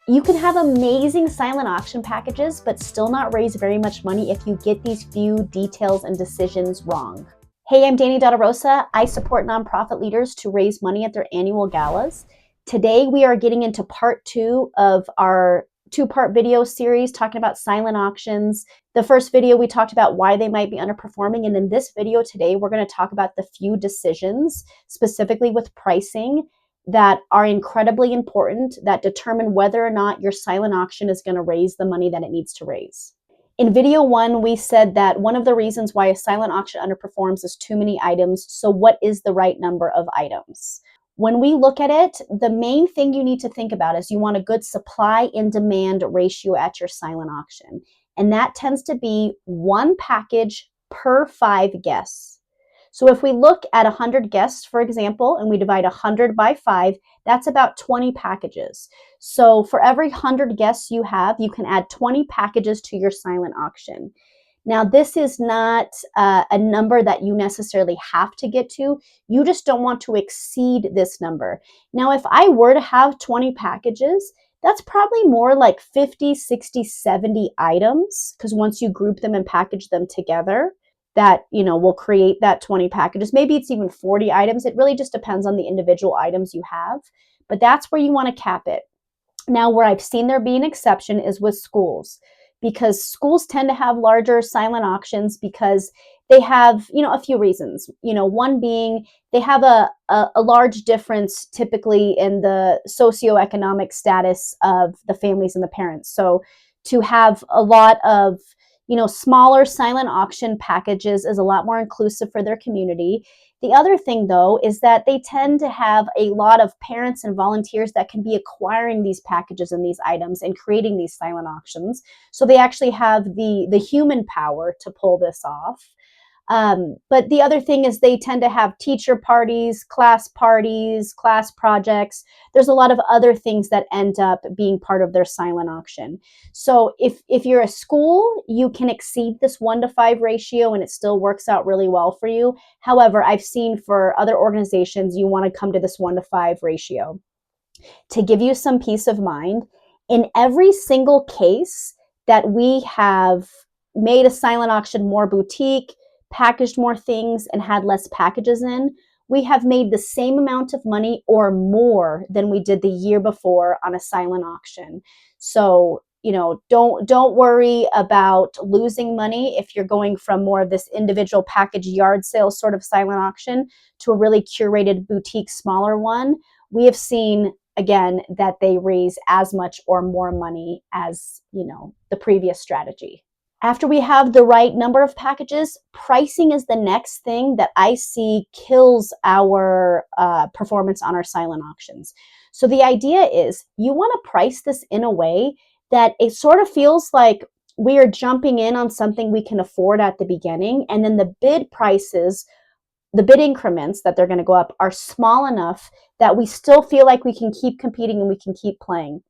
You can have amazing silent auction packages, but still not raise very much money if you get these few details and decisions wrong. Hey, I'm Danny Della Rosa. I support nonprofit leaders to raise money at their annual galas. Today, we are getting into part 2 of our two-part video series talking about silent auctions. The first video, we talked about why they might be underperforming. And in this video today, we're going to talk about the few decisions, specifically with pricing, that are incredibly important, that determine whether or not your silent auction is going to raise the money that it needs to raise. In video 1, we said that one of the reasons why a silent auction underperforms is too many items. So what is the right number of items? When we look at it, the main thing you need to think about is you want a good supply and demand ratio at your silent auction. And that tends to be one package per 5 guests. So if we look at 100 guests, for example, and we divide 100 by 5, that's about 20 packages. So for every 100 guests you have, you can add 20 packages to your silent auction. Now, this is not a number that you necessarily have to get to. You just don't want to exceed this number. Now, if I were to have 20 packages, that's probably more like 50, 60, 70 items, because once you group them and package them together, that, will create that 20 packages. Maybe it's even 40 items. It really just depends on the individual items you have, but that's where you want to cap it. Now, where I've seen there be an exception is with schools, because schools tend to have larger silent auctions because they have, a few reasons. One being they have a large difference typically in the socioeconomic status of the families and the parents. So to have a lot of smaller silent auction packages is a lot more inclusive for their community. The other thing, though, is that they tend to have a lot of parents and volunteers that can be acquiring these packages and these items and creating these silent auctions. So they actually have the human power to pull this off. But the other thing is they tend to have teacher parties, class projects. There's a lot of other things that end up being part of their silent auction. So if you're a school, you can exceed this 1-to-5 ratio and it still works out really well for you. However, I've seen for other organizations, you want to come to this 1-to-5 ratio. To give you some peace of mind, in every single case that we have made a silent auction more boutique, packaged more things, and had less packages in, we have made the same amount of money or more than we did the year before on a silent auction. So, don't worry about losing money if you're going from more of this individual package yard sale sort of silent auction to a really curated boutique smaller one. We have seen, again, that they raise as much or more money as, the previous strategy. After we have the right number of packages, pricing is the next thing that I see kills our performance on our silent auctions. So the idea is you want to price this in a way that it sort of feels like we are jumping in on something we can afford at the beginning, and then the bid prices, the bid increments that they're going to go up are small enough that we still feel like we can keep competing and we can keep playing.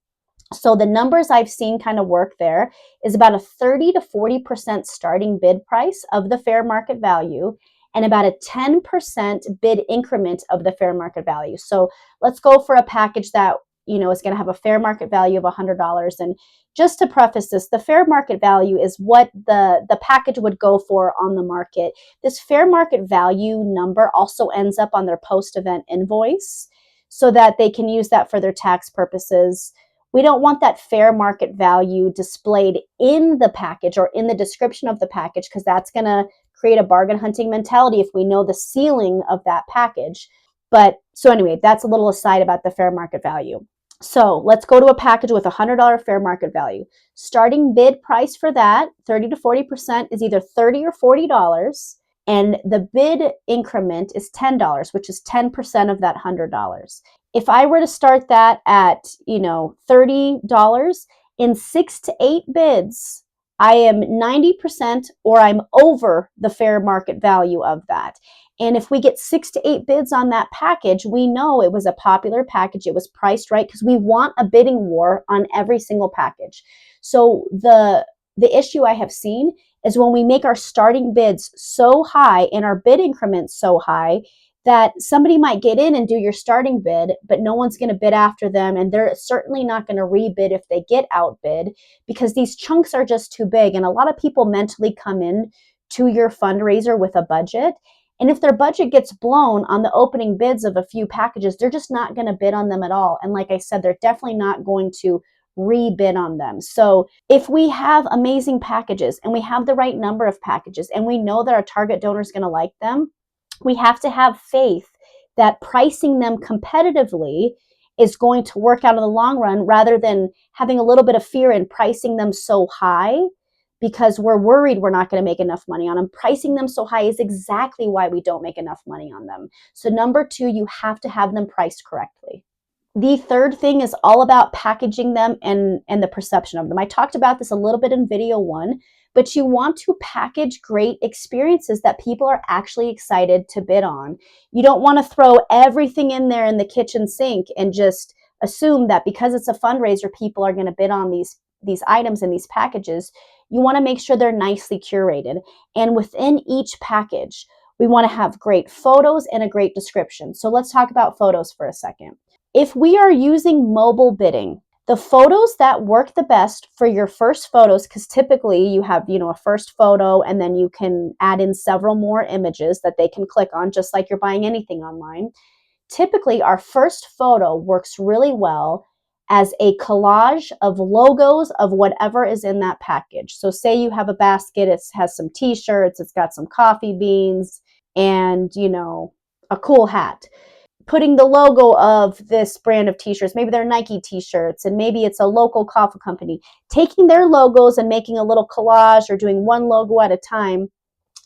So the numbers I've seen kind of work there is about a 30 to 40% starting bid price of the fair market value and about a 10% bid increment of the fair market value. So let's go for a package that, is going to have a fair market value of $100. And just to preface this, the fair market value is what the package would go for on the market. This fair market value number also ends up on their post-event invoice so that they can use that for their tax purposes. We don't want that fair market value displayed in the package or in the description of the package, because that's going to create a bargain hunting mentality if we know the ceiling of that package. But so anyway, that's a little aside about the fair market value. So let's go to a package with $100 fair market value. Starting bid price for that, 30 to 40%, is either $30 or $40. And the bid increment is $10, which is 10% of that $100. If I were to start that at, $30, in 6 to 8 bids, I am 90% or I'm over the fair market value of that. And if we get 6 to 8 bids on that package, we know it was a popular package. It was priced right, because we want a bidding war on every single package. So the issue I have seen is when we make our starting bids so high and our bid increments so high, that somebody might get in and do your starting bid, but no one's going to bid after them. And they're certainly not going to rebid if they get outbid, because these chunks are just too big. And a lot of people mentally come in to your fundraiser with a budget. And if their budget gets blown on the opening bids of a few packages, they're just not going to bid on them at all. And like I said, they're definitely not going to rebid on them. So if we have amazing packages and we have the right number of packages and we know that our target donor is going to like them, we have to have faith that pricing them competitively is going to work out in the long run, rather than having a little bit of fear in pricing them so high because we're worried we're not going to make enough money on them. Pricing them so high is exactly why we don't make enough money on them. So number 2, you have to have them priced correctly. The third thing is all about packaging them and the perception of them. I talked about this a little bit in video 1, but you want to package great experiences that people are actually excited to bid on. You don't want to throw everything in there in the kitchen sink and just assume that because it's a fundraiser, people are going to bid on these items and these packages. You want to make sure they're nicely curated. And within each package, we want to have great photos and a great description. So let's talk about photos for a second. If we are using mobile bidding, the photos that work the best for your first photos, because typically you have, a first photo and then you can add in several more images that they can click on, just like you're buying anything online. Typically, our first photo works really well as a collage of logos of whatever is in that package. So say you have a basket, it has some t-shirts, it's got some coffee beans, and, a cool hat. Putting the logo of this brand of t-shirts, maybe they're Nike t-shirts, and maybe it's a local coffee company. Taking their logos and making a little collage or doing one logo at a time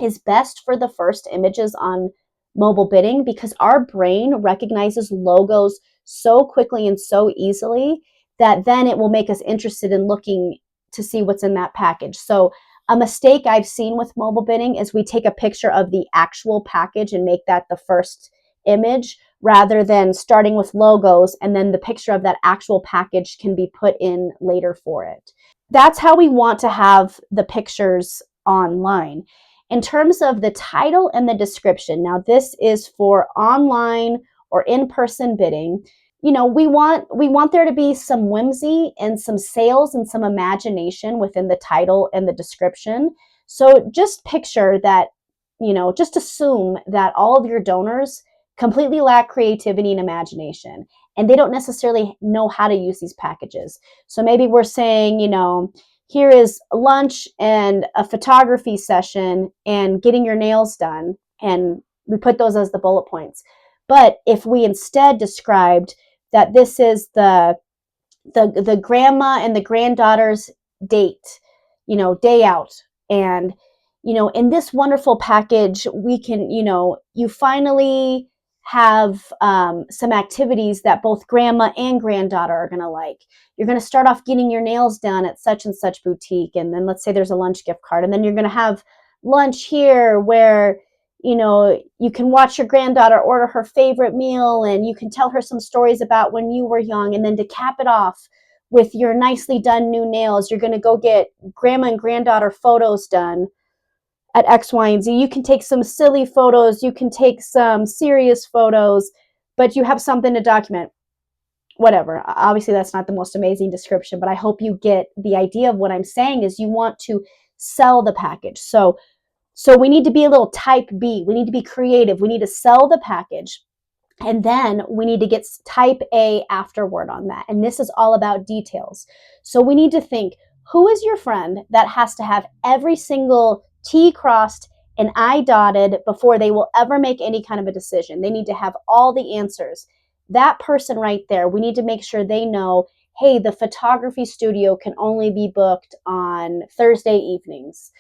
is best for the first images on mobile bidding, because our brain recognizes logos so quickly and so easily that then it will make us interested in looking to see what's in that package. So a mistake I've seen with mobile bidding is we take a picture of the actual package and make that the first image, rather than starting with logos and then the picture of that actual package can be put in later for it. That's how we want to have the pictures online. In terms of the title and the description, now this is for online or in-person bidding. We want there to be some whimsy and some sales and some imagination within the title and the description. So just picture that, just assume that all of your donors completely lack creativity and imagination, and they don't necessarily know how to use these packages. So maybe we're saying, here is lunch and a photography session and getting your nails done, and we put those as the bullet points. But if we instead described that this is the grandma and the granddaughter's date, day out, and in this wonderful package we can, you finally have some activities that both grandma and granddaughter are going to like. You're going to start off getting your nails done at such and such boutique, and then let's say there's a lunch gift card, and then you're going to have lunch here where you can watch your granddaughter order her favorite meal, and you can tell her some stories about when you were young. And then to cap it off with your nicely done new nails, you're going to go get grandma and granddaughter photos done at X, Y, and Z. You can take some silly photos, you can take some serious photos, but you have something to document. Whatever. Obviously, that's not the most amazing description, but I hope you get the idea of what I'm saying is you want to sell the package. So we need to be a little type B. We need to be creative. We need to sell the package. And then we need to get type A afterward on that. And this is all about details. So we need to think, who is your friend that has to have every single T crossed and I dotted before they will ever make any kind of a decision? They need to have all the answers. That person right there, we need to make sure they know, hey, the photography studio can only be booked on Thursday evenings.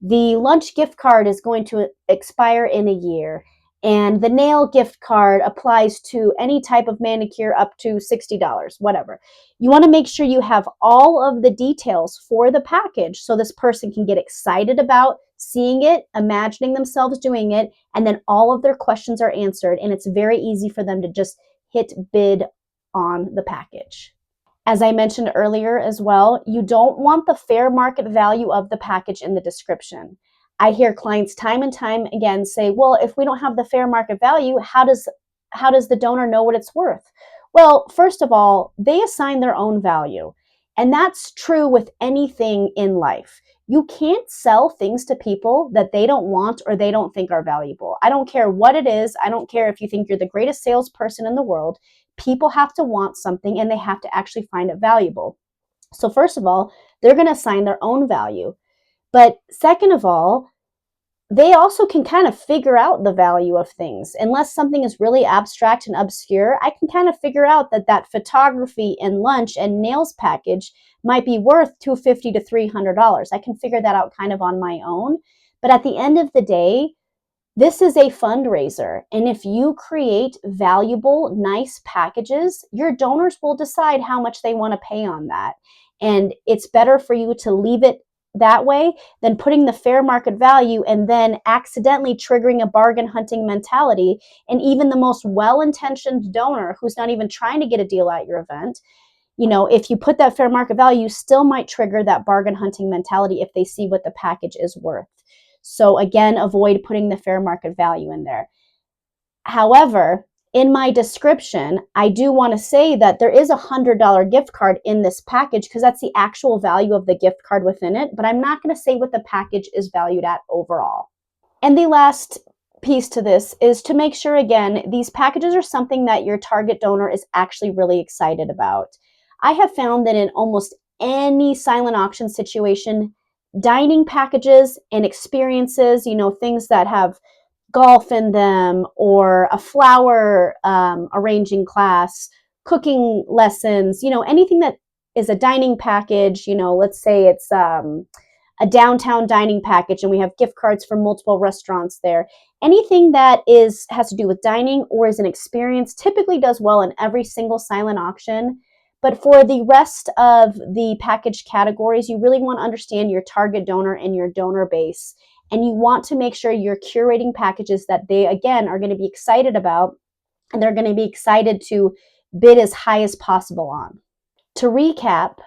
The lunch gift card is going to expire in a year, and the nail gift card applies to any type of manicure up to $60, whatever. You want to make sure you have all of the details for the package so this person can get excited about seeing it, imagining themselves doing it, and then all of their questions are answered, and it's very easy for them to just hit bid on the package. As I mentioned earlier as well, you don't want the fair market value of the package in the description. I hear clients time and time again say, well, if we don't have the fair market value, how does the donor know what it's worth? Well, first of all, they assign their own value. And that's true with anything in life. You can't sell things to people that they don't want or they don't think are valuable. I don't care what it is. I don't care if you think you're the greatest salesperson in the world. People have to want something and they have to actually find it valuable. So first of all, they're going to assign their own value. But second of all, they also can kind of figure out the value of things. Unless something is really abstract and obscure, I can kind of figure out that photography and lunch and nails package might be worth $250 to $300. I can figure that out kind of on my own. But at the end of the day, this is a fundraiser. And if you create valuable, nice packages, your donors will decide how much they want to pay on that. And it's better for you to leave it that way than putting the fair market value and then accidentally triggering a bargain hunting mentality. And even the most well-intentioned donor who's not even trying to get a deal at your event, if you put that fair market value, you still might trigger that bargain hunting mentality if they see what the package is worth. So again, avoid putting the fair market value in there. However, in my description, I do want to say that there is a $100 gift card in this package because that's the actual value of the gift card within it, but I'm not going to say what the package is valued at overall. And the last piece to this is to make sure, again, these packages are something that your target donor is actually really excited about. I have found that in almost any silent auction situation, dining packages and experiences, things that have golf in them or a flower arranging class, cooking lessons, anything that is a dining package, let's say it's a downtown dining package and we have gift cards for multiple restaurants there. Anything that has to do with dining or is an experience typically does well in every single silent auction. But for the rest of the package categories, you really want to understand your target donor and your donor base. And you want to make sure you're curating packages that they, again, are going to be excited about and they're going to be excited to bid as high as possible on. To recap,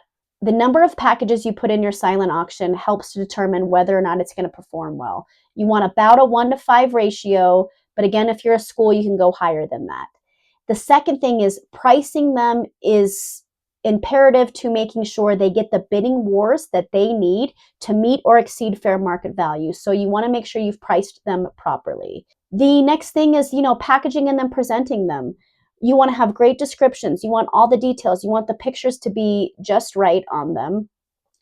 the number of packages you put in your silent auction helps to determine whether or not it's going to perform well. You want about a 1-to-5 ratio, but again, if you're a school, you can go higher than that. The second thing is pricing them is imperative to making sure they get the bidding wars that they need to meet or exceed fair market value. So you want to make sure you've priced them properly. The next thing is, packaging and then presenting them. You want to have great descriptions. You want all the details. You want the pictures to be just right on them.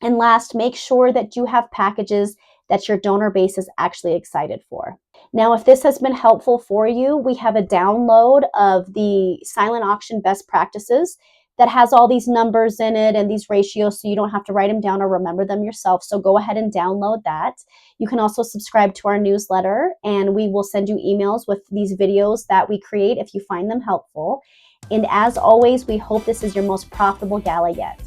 And last, make sure that you have packages that your donor base is actually excited for. Now, if this has been helpful for you, we have a download of the silent auction best practices that has all these numbers in it and these ratios, so you don't have to write them down or remember them yourself. So go ahead and download that. You can also subscribe to our newsletter, and we will send you emails with these videos that we create if you find them helpful. And as always, we hope this is your most profitable gala yet.